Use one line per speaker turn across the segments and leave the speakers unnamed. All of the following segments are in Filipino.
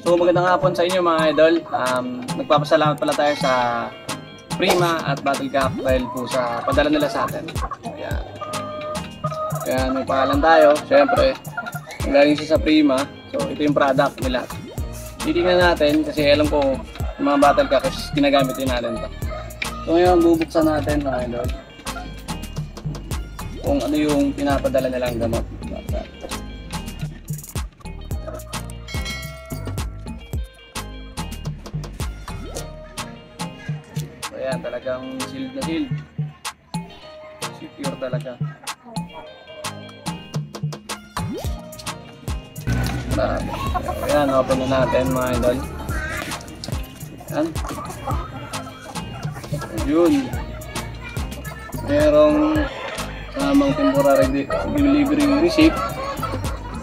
So magandang hapon sa inyo mga idol. Nagpapasalamat pala tayo sa Prima at Battlecat dahil po sa padala nila sa atin. Ayan. Kaya may pangalan tayo, syempre. Galing siya sa Prima. So ito yung product nila. Titingnan natin kasi alam ko yung mga Battlecat is ginagamit din natin to. So ngayon bubuksan natin mga idol kung ano yung pinapadala nilang gamot. Ayan, talagang sealed na sealed. Secure talaga. Ayan, open na natin mga idol. Ayan. Yun. Merong samang temporary delivery receipt.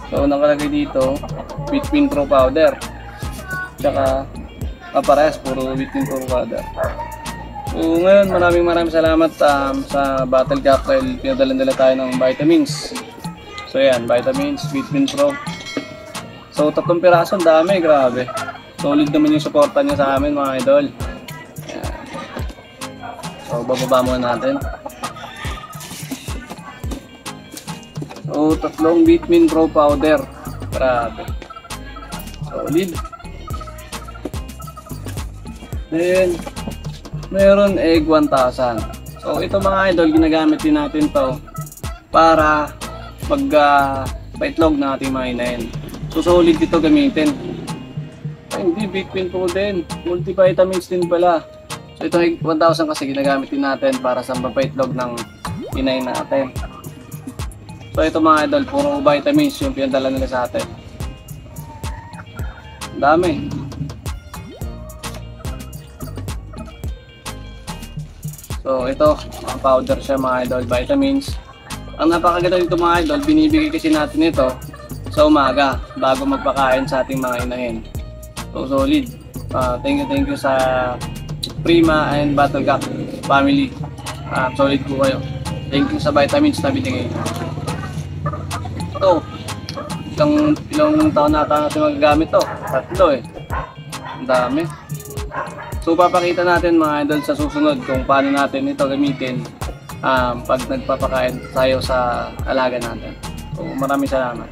So, nakalagay dito, Vitamin Pro powder. Tsaka, parehas, puro Vitamin Pro powder. So ngayon maraming salamat sa Battlecat dahil pinadala nila tayo ng vitamins. So yan, vitamins, Vitamin Pro. So 3 piraso, ang dami, grabe. Solid naman yung suporta niya sa amin mga idol. Yan. So bababa muna natin. So 3 Vitamin Pro powder. Grabe. Solid. Then meron egg 1000. So ito mga idol, ginagamit din natin to para paitlog ng ating mga inahin. So solid dito gamitin. Ay, hindi, Vitamin Pro din, multivitamins din pala. So ito egg 1000 kasi ginagamit din natin para sa paitlog ng inahin natin. So ito mga idol, puro vitamins yung pinadala nila sa atin. Dami. So ito, mga powder siya mga idol, vitamins. Ang napakaganda dito mga idol, binibigay kasi natin ito sa umaga bago magpakain sa ating mga inahin. So solid. Thank you sa Prima and Battlecat family. Solid po kayo. Thank you sa vitamins na binigay. Ito, ilang taon natin magagamit to? 3 eh. Ang dami. So papakita natin mga idol sa susunod kung paano natin ito gamitin pag nagpapakain tayo sa alaga natin. So maraming salamat.